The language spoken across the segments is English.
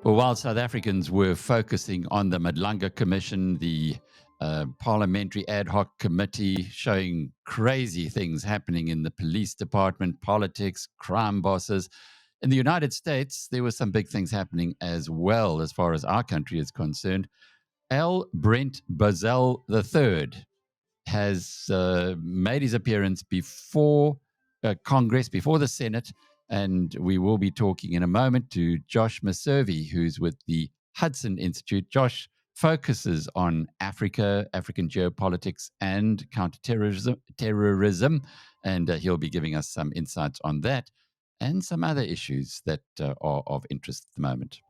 Well, while South Africans were focusing on the Madlanga Commission, the parliamentary ad hoc committee showing crazy things happening in the police department, politics, crime bosses. In the United States, there were some big things happening as well, as far as our country is concerned. Brent Bozell III has made his appearance before Congress, before the Senate, and we will be talking in a moment to Josh Meservey, who's with the Hudson Institute. Josh focuses on Africa, African geopolitics, and counterterrorism, and he'll be giving us some insights on that and some other issues that are of interest at the moment.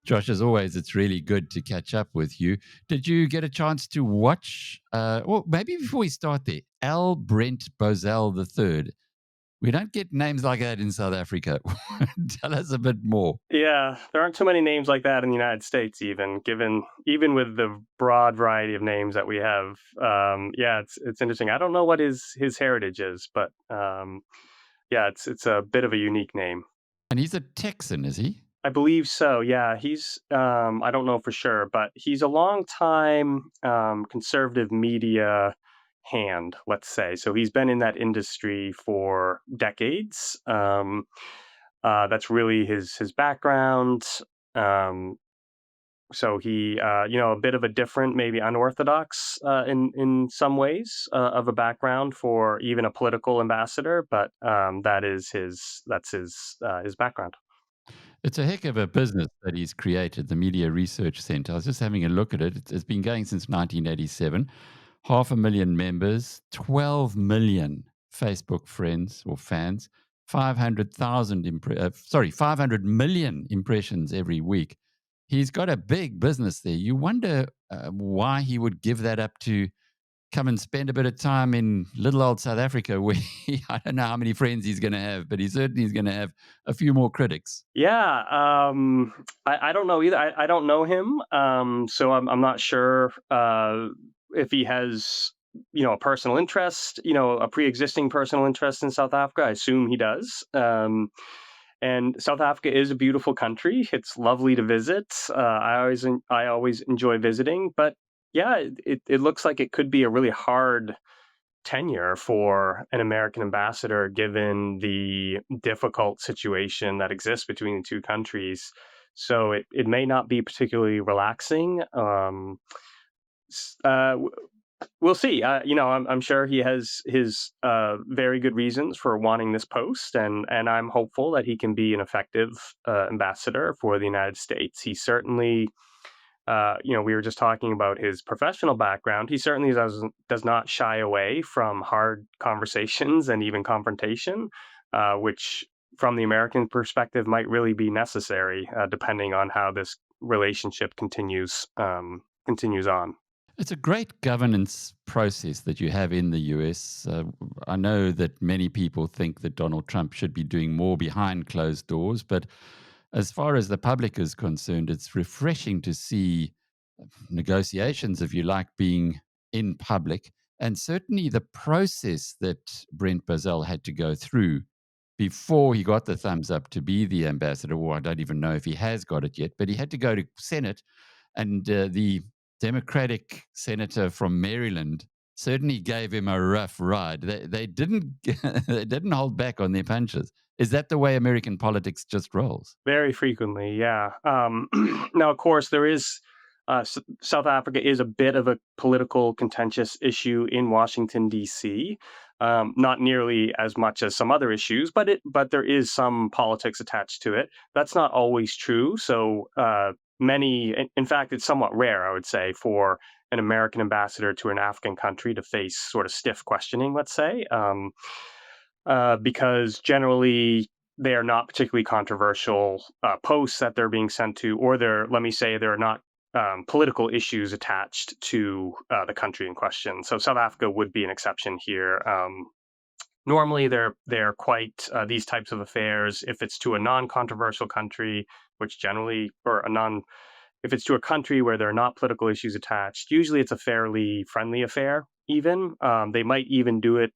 Josh, as always, it's really good to catch up with you. Did you get a chance to watch, well, maybe before we start there, Brent Bozell III. We don't get names like that in South Africa. Tell us a bit more. Yeah, there aren't too many names like that in the United States, even with the broad variety of names that we have. Yeah, it's interesting. I don't know what his heritage is, but yeah, it's a bit of a unique name. And he's a Texan, is he? I believe so. Yeah, he's I don't know for sure, but he's a long time conservative media hand, let's say. So he's been in that industry for decades. That's really his background. Um, so he, a bit of a different, maybe unorthodox in some ways of a background for even a political ambassador, but that's his background. It's a heck of a business that he's created, the Media Research Center. I was just having a look at it. It's been going since 1987. 500,000 members, 12 million Facebook friends or fans, 500 million impressions every week. He's got a big business there. You wonder why he would give that up to come and spend a bit of time in little old South Africa, where I don't know how many friends he's going to have, but he certainly is going to have a few more critics. Yeah, I don't know either. I don't know him, so I'm not sure if he has a personal interest, a pre-existing personal interest in South Africa. I assume he does. And South Africa is a beautiful country. It's lovely to visit. I always enjoy visiting, but yeah, it looks like it could be a really hard tenure for an American ambassador, given the difficult situation that exists between the two countries. So it may not be particularly relaxing. S- uh, w- we'll see. I'm sure he has his very good reasons for wanting this post, and I'm hopeful that he can be an effective ambassador for the United States. He certainly we were just talking about his professional background. He certainly does not shy away from hard conversations and even confrontation, which, from the American perspective, might really be necessary, depending on how this relationship continues on. It's a great governance process that you have in the US. I know that many people think that Donald Trump should be doing more behind closed doors, but as far as the public is concerned, it's refreshing to see negotiations, if you like, being in public. And certainly the process that Brent Bozell had to go through before he got the thumbs up to be the ambassador, or I don't even know if he has got it yet, but he had to go to Senate, and the Democratic senator from Maryland certainly gave him a rough ride. They didn't they didn't hold back on their punches. Is that the way American politics just rolls? Very frequently, yeah. Now, of course, there is South Africa is a bit of a political contentious issue in Washington D.C. Not nearly as much as some other issues, but there is some politics attached to it. That's not always true. So in fact, it's somewhat rare, I would say, for an American ambassador to an African country to face sort of stiff questioning, let's say, because generally they are not particularly controversial posts that they're being sent to, or let me say, there are not political issues attached to the country in question. So South Africa would be an exception here. Normally, they're quite these types of affairs. If it's to a non-controversial country, which generally, or a non if it's to a country where there are not political issues attached, usually it's a fairly friendly affair. Even they might even do it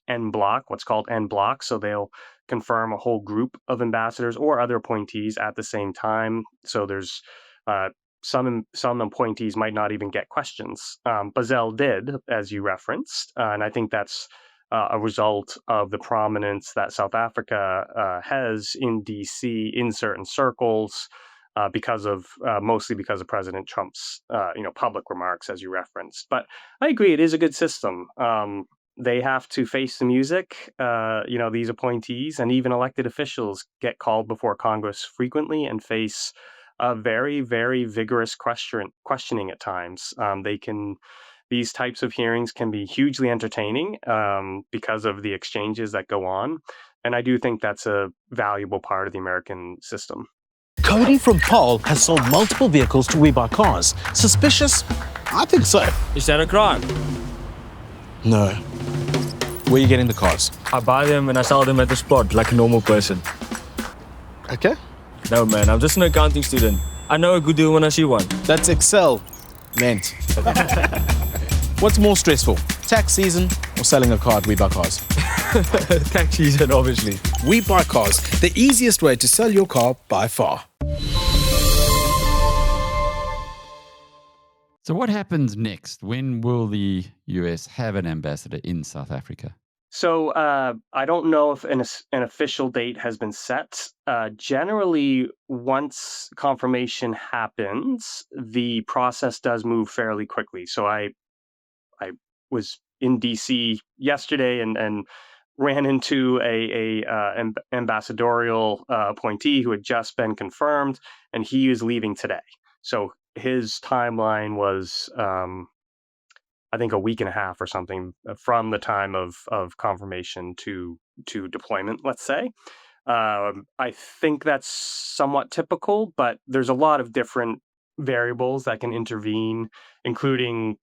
en bloc, what's called en bloc. So they'll confirm a whole group of ambassadors or other appointees at the same time. So there's uh, some appointees might not even get questions. Bozell did, as you referenced, and I think that's a result of the prominence that South Africa has in DC in certain circles. Mostly because of President Trump's public remarks, as you referenced. But I agree, it is a good system. They have to face the music. These appointees and even elected officials get called before Congress frequently and face a very, very vigorous questioning at times. These types of hearings can be hugely entertaining because of the exchanges that go on. And I do think that's a valuable part of the American system. Cody from Paul has sold multiple vehicles to We Buy Cars. Suspicious? I think so. Is that a crime? No. Where are you getting the cars? I buy them and I sell them at the spot like a normal person. Okay. No, man, I'm just an accounting student. I know a good deal when I see one. That's Excel meant. What's more stressful, tax season or selling a car at We Buy Cars? Tax season, obviously. We Buy Cars, the easiest way to sell your car by far. So what happens next? When will the US have an ambassador in South Africa? So I don't know if an official date has been set. Generally, once confirmation happens, the process does move fairly quickly. So I was in DC yesterday and ran into a ambassadorial appointee who had just been confirmed, and he is leaving today. So his timeline was, I think, a week and a half or something from the time of confirmation to deployment, let's say. I think that's somewhat typical, but there's a lot of different variables that can intervene, including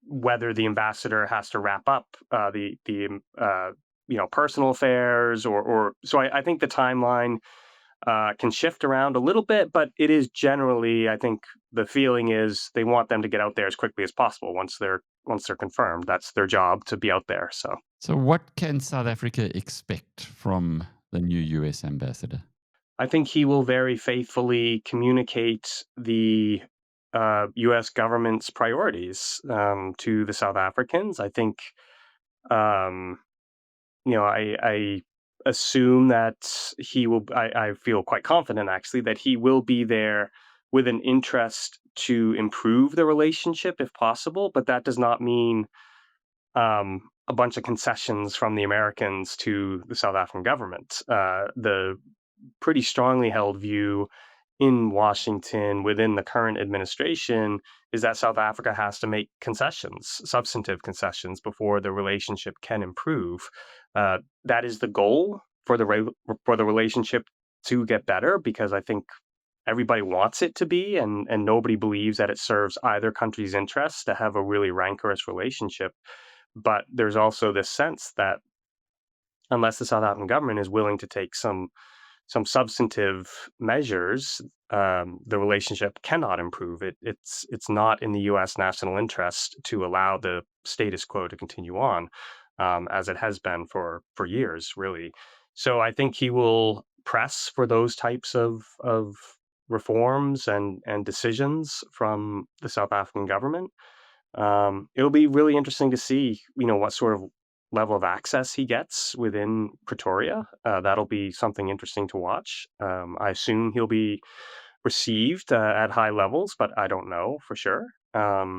whether the ambassador has to wrap up the personal affairs, or so I think the timeline can shift around a little bit, but it is generally, I think the feeling is they want them to get out there as quickly as possible once they're confirmed. That's their job, to be out there. So what can South Africa expect from the new US ambassador? I think he will very faithfully communicate the U.S. government's priorities to the South Africans. I think, I assume that he will. I feel quite confident, actually, that he will be there with an interest to improve the relationship if possible. But that does not mean a bunch of concessions from the Americans to the South African government. The pretty strongly held view in Washington within the current administration is that South Africa has to make concessions, substantive concessions, before the relationship can improve. That is the goal for the relationship to get better, because I think everybody wants it to be, and nobody believes that it serves either country's interests to have a really rancorous relationship. But there's also this sense that unless the South African government is willing to take some substantive measures, the relationship cannot improve. It's not in the U.S. national interest to allow the status quo to continue on, as it has been for years, really. So I think he will press for those types of reforms and decisions from the South African government. It'll be really interesting to see, what sort of level of access he gets within Pretoria. That'll be something interesting to watch. I assume he'll be received at high levels, but I don't know for sure. I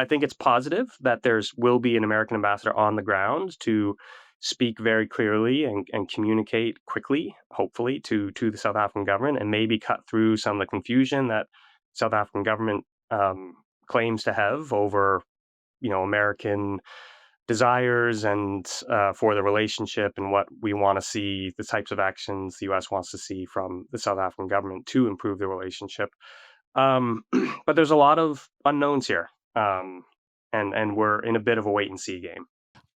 think it's positive that will be an American ambassador on the ground to speak very clearly and communicate quickly, hopefully, to the South African government, and maybe cut through some of the confusion that South African government claims to have over American desires and for the relationship, and what we want to see, the types of actions the U.S. wants to see from the South African government to improve the relationship. But there's a lot of unknowns here, and we're in a bit of a wait and see game.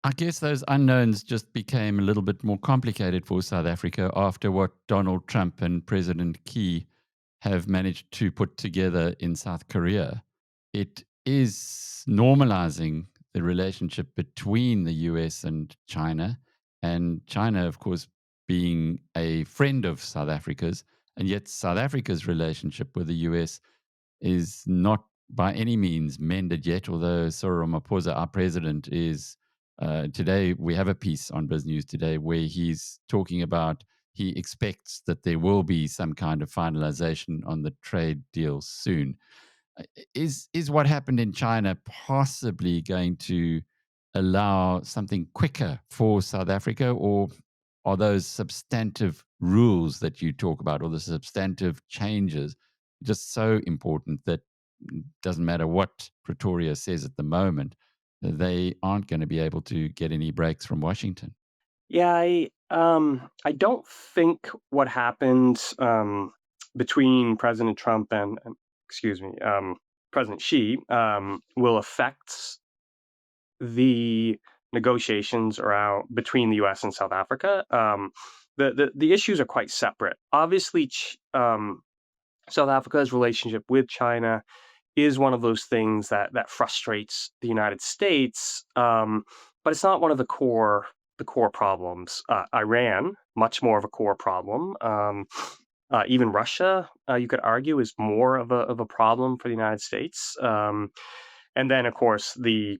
I guess those unknowns just became a little bit more complicated for South Africa after what Donald Trump and President Key have managed to put together in South Korea, it is normalizing the relationship between the US and China. And China, of course, being a friend of South Africa's, and yet South Africa's relationship with the US is not by any means mended yet, although Cyril Ramaphosa, our president, is today, we have a piece on Biz News today where he's talking about he expects that there will be some kind of finalization on the trade deal soon. Is what happened in China possibly going to allow something quicker for South Africa, or are those substantive rules that you talk about, or the substantive changes, just so important that it doesn't matter what Pretoria says at the moment, they aren't going to be able to get any breaks from Washington? Yeah, I don't think what happened between President Trump and excuse me, President Xi will affect the negotiations around between the U.S. and South Africa. The issues are quite separate. Obviously, South Africa's relationship with China is one of those things that frustrates the United States, but it's not one of the core problems. Iran, much more of a core problem. Even Russia, you could argue, is more of a problem for the United States. And then, of course, the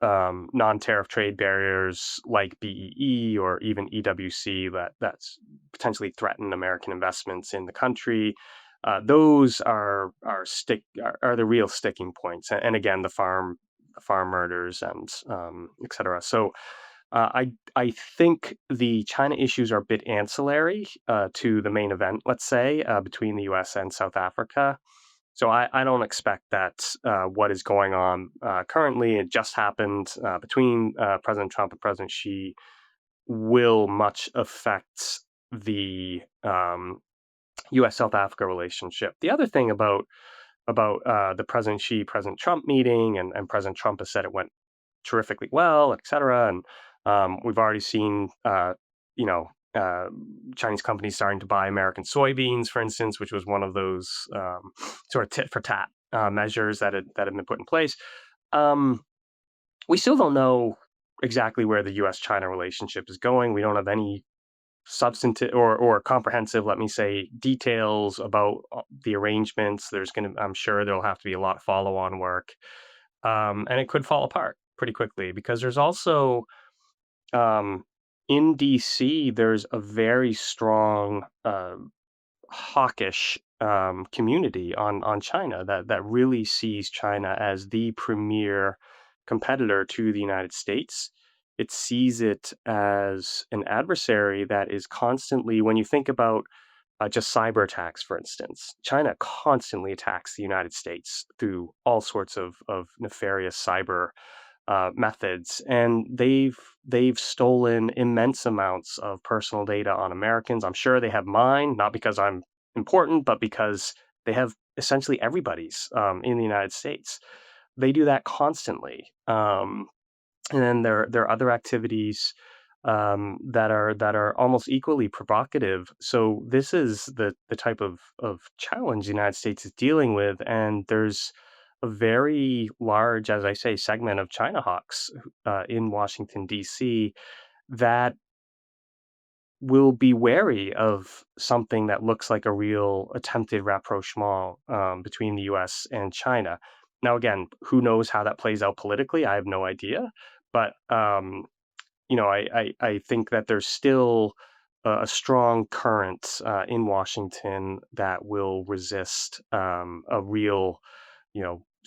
non-tariff trade barriers like BEE or even EWC that's potentially threaten American investments in the country. Those are the real sticking points, and again, the farm murders and et cetera. So I think the China issues are a bit ancillary to the main event, let's say, between the U.S. and South Africa. So I don't expect that what is going on currently, it just happened between President Trump and President Xi, will much affect the U.S.-South Africa relationship. The other thing about the President Xi, President Trump meeting, and President Trump has said it went terrifically well, et cetera. And we've already seen, Chinese companies starting to buy American soybeans, for instance, which was one of those sort of tit for tat measures that had been put in place. We still don't know exactly where the U.S.-China relationship is going. We don't have any substantive or comprehensive, let me say, details about the arrangements. I'm sure there'll have to be a lot of follow-on work, and it could fall apart pretty quickly because there's also in DC, there's a very strong hawkish community on China that really sees China as the premier competitor to the United States. It sees it as an adversary that is constantly, when you think about just cyber attacks, for instance, China constantly attacks the United States through all sorts of nefarious cyber methods, and they've stolen immense amounts of personal data on Americans. I'm sure they have mine, not because I'm important, but because they have essentially everybody's in the United States. They do that constantly, and then there are other activities that are almost equally provocative. So this is the type of challenge the United States is dealing with, and there's a very large, as I say, segment of China hawks in Washington, D.C. that will be wary of something that looks like a real attempted rapprochement between the U.S. and China. Now, again, who knows how that plays out politically? I have no idea. But I think that there's still a strong current in Washington that will resist a real,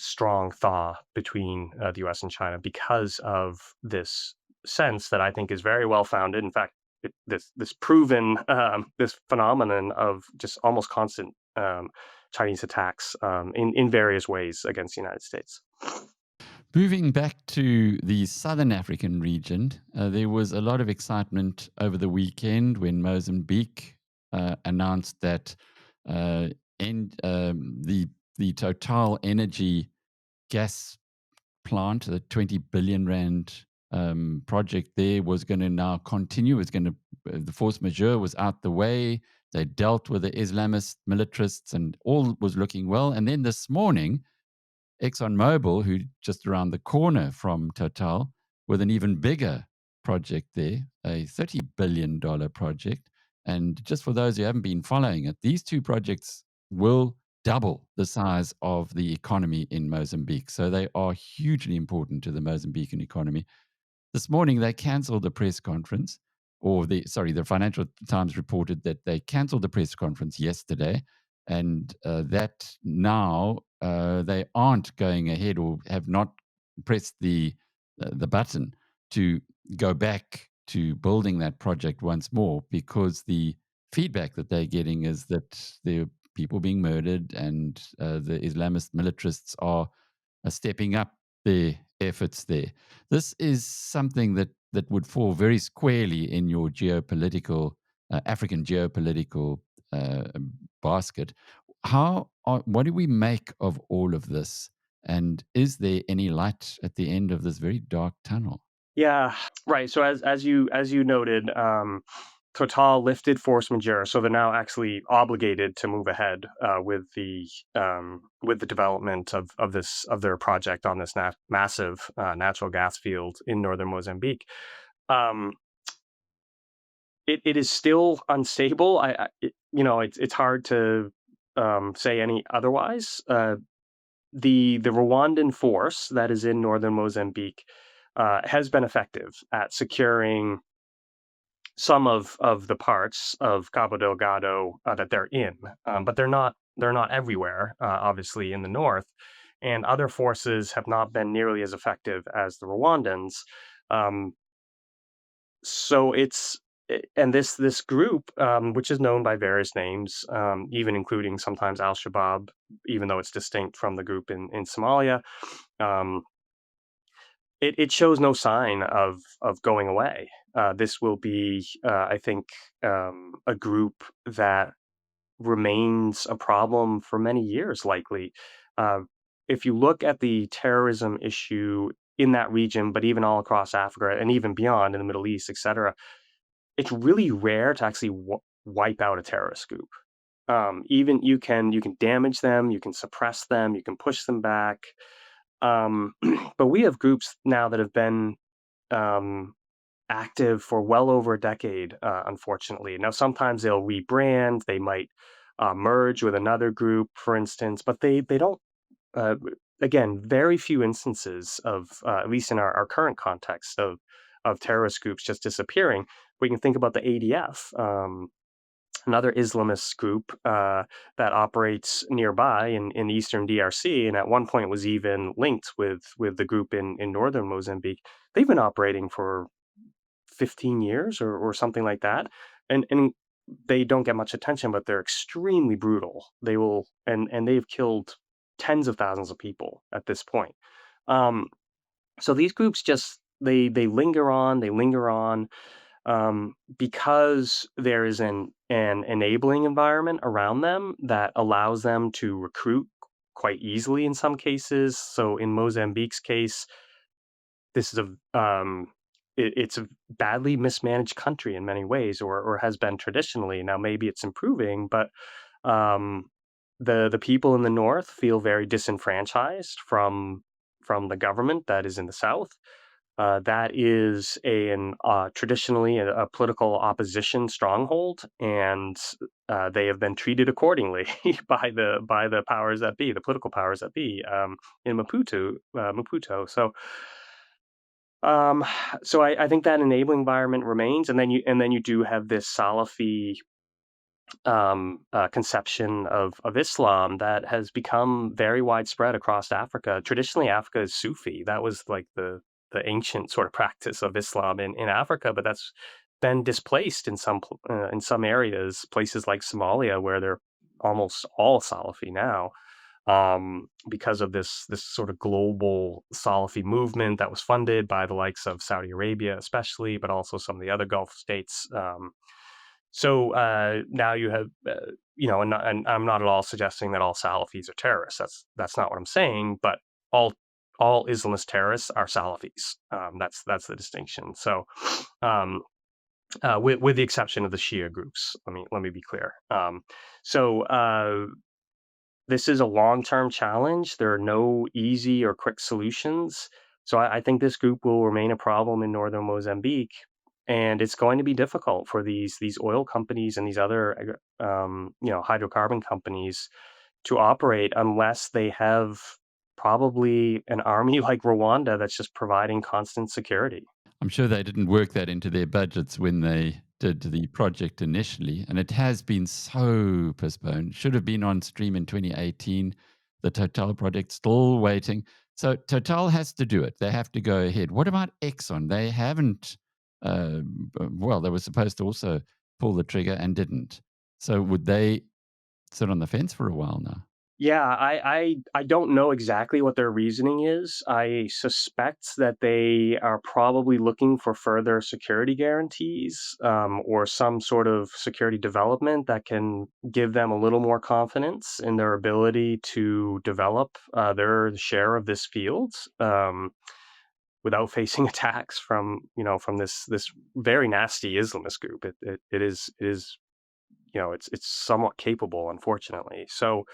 strong thaw between the U.S. and China because of this sense that I think is very well founded. In fact, this proven this phenomenon of just almost constant Chinese attacks in various ways against the United States. Moving back to the southern African region, there was a lot of excitement over the weekend when Mozambique announced that the Total Energy gas plant, the 20 billion rand project there was going to now continue. The force majeure was out the way. They dealt with the Islamist militarists, and all was looking well. And then this morning, ExxonMobil, who just around the corner from Total, with an even bigger project there, a $30 billion project. And just for those who haven't been following it, these two projects will double the size of the economy in Mozambique. So they are hugely important to the Mozambican economy. This morning, they cancelled the press conference, the Financial Times reported that they cancelled the press conference yesterday, and that now they aren't going ahead or have not pressed the button to go back to building that project once more, because the feedback that they're getting is that there are people being murdered, and the Islamist militarists are stepping up their efforts there. This is something that would fall very squarely in your geopolitical, African geopolitical basket. What do we make of all of this? And is there any light at the end of this very dark tunnel? Yeah, right. So as you noted, Total lifted force majeure, so they're now actually obligated to move ahead with the development of their project on this massive natural gas field in northern Mozambique. Um, it is still unstable. It's hard to say any otherwise. The Rwandan force that is in northern Mozambique has been effective at securing some of the parts of Cabo Delgado that they're in, but they're not everywhere. Obviously, in the north, and other forces have not been nearly as effective as the Rwandans. Um, so it's and this group, which is known by various names, even including sometimes Al Shabaab, even though it's distinct from the group in Somalia. Um, it shows no sign of going away. This will be, I think, a group that remains a problem for many years, likely. Uh, if you look at the terrorism issue in that region, but even all across Africa and even beyond in the Middle East, etc., it's really rare to actually wipe out a terrorist group. Even you can damage them, you can suppress them, you can push them back. But we have groups now that have been um, active for well over a decade, unfortunately. Now, sometimes they'll rebrand, they might merge with another group, for instance, but they don't. Uh, Again, very few instances of, at least in our current context, of terrorist groups just disappearing. We can think about the ADF, another Islamist group that operates nearby in eastern DRC, and at one point was even linked with the group in northern Mozambique. They've been operating for 15 years or something like that, and they don't get much attention, but they're extremely brutal. They will and they've killed tens of thousands of people at this point. Um, so these groups just they linger on, because there is an enabling environment around them that allows them to recruit quite easily in some cases. So in Mozambique's case, this is it's a badly mismanaged country in many ways, or has been traditionally. Now maybe it's improving, but um, the people in the north feel very disenfranchised from the government that is in the south. That is traditionally a political opposition stronghold, and they have been treated accordingly by the powers that be, the political powers that be, in Maputo. Um, so I think that enabling environment remains, and then you do have this Salafi conception of Islam that has become very widespread across Africa. Traditionally, Africa is Sufi. That was like the ancient sort of practice of Islam in Africa, but that's been displaced in some areas, places like Somalia, where they're almost all Salafi now, because of this sort of global Salafi movement that was funded by the likes of Saudi Arabia, especially, but also some of the other Gulf states. Now you have, and I'm not at all suggesting that all Salafis are terrorists. That's not what I'm saying. But all Islamist terrorists are Salafis. That's the distinction. So, with the exception of the Shia groups, let me be clear. So this is a long-term challenge. There are no easy or quick solutions. So I think this group will remain a problem in northern Mozambique, and it's going to be difficult for these oil companies and these other hydrocarbon companies to operate unless they have probably an army like Rwanda that's just providing constant security. I'm sure they didn't work that into their budgets when they did the project initially, and it has been so postponed. Should have been on stream in 2018. The Total project still waiting. So Total has to do it. They have to go ahead. What about Exxon? They haven't. Well, they were supposed to also pull the trigger and didn't. So would they sit on the fence for a while now? Yeah, I don't know exactly what their reasoning is. I suspect that they are probably looking for further security guarantees, or some sort of security development that can give them a little more confidence in their ability to develop their share of this field, without facing attacks from this very nasty Islamist group. It is it's somewhat capable, unfortunately. So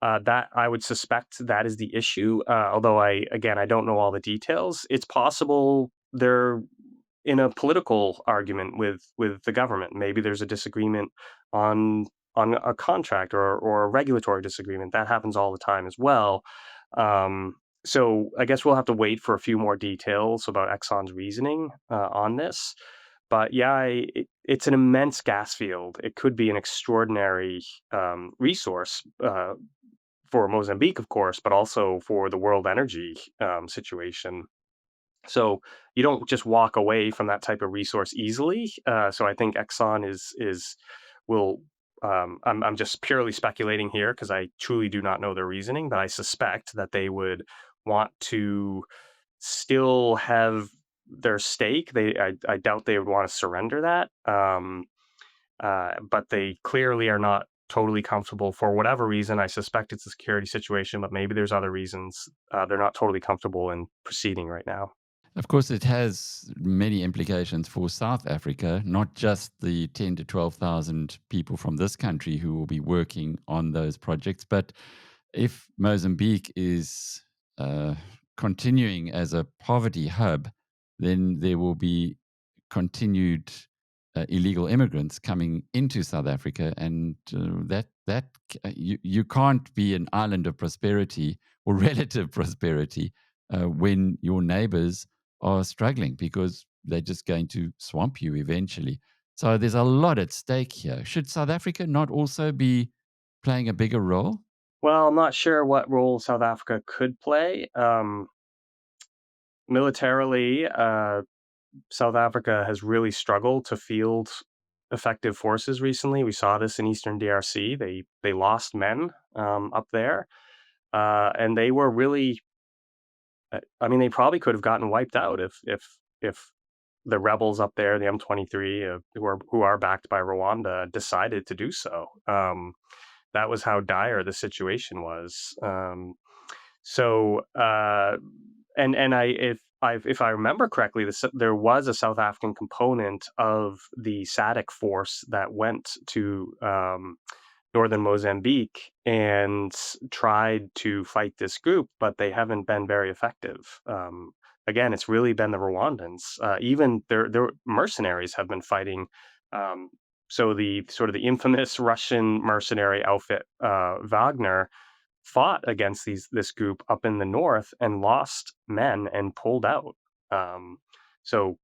that I would suspect that is the issue. Although I don't know all the details. It's possible they're in a political argument with the government. Maybe there's a disagreement on a contract or a regulatory disagreement. That happens all the time as well. So I guess we'll have to wait for a few more details about Exxon's reasoning on this. But yeah, it's an immense gas field. It could be an extraordinary resource for Mozambique, of course, but also for the world energy situation. So you don't just walk away from that type of resource easily. So I think Exxon is will. I'm just purely speculating here because I truly do not know their reasoning, but I suspect that they would want to still have their stake. I doubt they would want to surrender that. But they clearly are not totally comfortable for whatever reason. I suspect it's a security situation, but maybe there's other reasons they're not totally comfortable in proceeding right now. Of course, it has many implications for South Africa, not just the 10 to 12,000 people from this country who will be working on those projects, but if Mozambique is continuing as a poverty hub, then there will be continued illegal immigrants coming into South Africa, and you can't be an island of prosperity or relative prosperity when your neighbors are struggling, because they're just going to swamp you eventually. So there's a lot at stake here. Should South Africa not also be playing a bigger role? Well, I'm not sure what role South Africa could play. Militarily, South Africa has really struggled to field effective forces recently. We saw this in Eastern DRC. They lost men up there, and they were really. They probably could have gotten wiped out if the rebels up there, the M23, who are backed by Rwanda, decided to do so. That was how dire the situation was. If I remember correctly, there was a South African component of the SADC force that went to northern Mozambique and tried to fight this group, but they haven't been very effective. Again, it's really been the Rwandans. Even their mercenaries have been fighting. So the sort of the infamous Russian mercenary outfit Wagner fought against this group up in the north and lost men and pulled out. So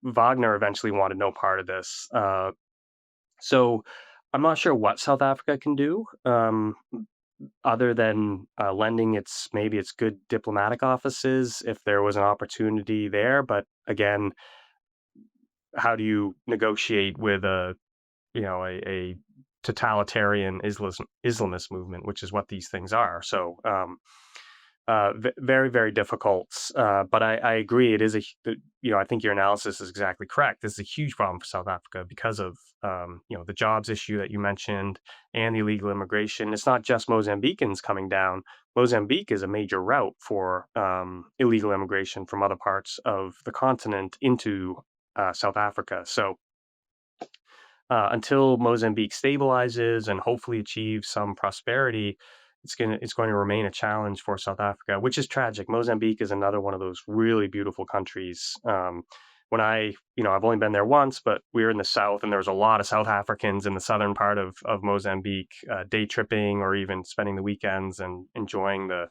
Wagner eventually wanted no part of this. So I'm not sure what South Africa can do, other than lending its good diplomatic offices if there was an opportunity there. But again, how do you negotiate with a totalitarian Islamist movement, which is what these things are? So very, very difficult. But I agree. It is I think your analysis is exactly correct. This is a huge problem for South Africa because of, the jobs issue that you mentioned and the illegal immigration. It's not just Mozambicans coming down. Mozambique is a major route for illegal immigration from other parts of the continent into South Africa. So until Mozambique stabilizes and hopefully achieves some prosperity, it's going to remain a challenge for South Africa, which is tragic. Mozambique is another one of those really beautiful countries. When I've only been there once, but we were in the south, and there was a lot of South Africans in the southern part of Mozambique, day tripping or even spending the weekends and enjoying the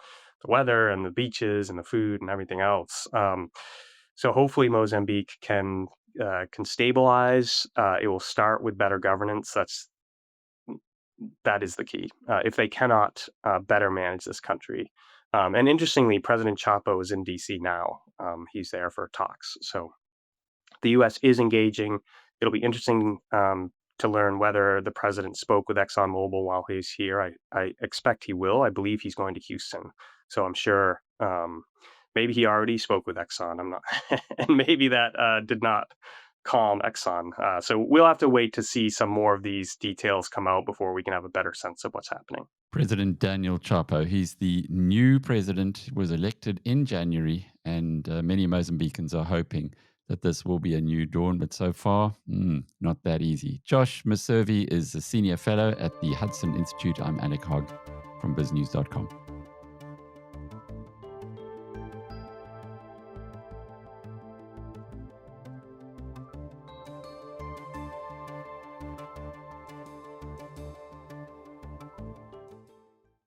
weather and the beaches and the food and everything else. So hopefully Mozambique can stabilize. It will start with better governance. That is the key. If they cannot better manage this country, and interestingly, President Chapo is in D.C. now. He's there for talks. So the U.S. is engaging. It'll be interesting to learn whether the president spoke with ExxonMobil while he's here. I expect he will. I believe he's going to Houston. So I'm sure maybe he already spoke with Exxon. I'm not, and maybe that did not calm Exxon. So we'll have to wait to see some more of these details come out before we can have a better sense of what's happening. President Daniel Chapo, he's the new president, was elected in January, and many Mozambicans are hoping that this will be a new dawn, but so far, not that easy. Josh Meservey is a senior fellow at the Hudson Institute. I'm Alec Hogg from biznews.com.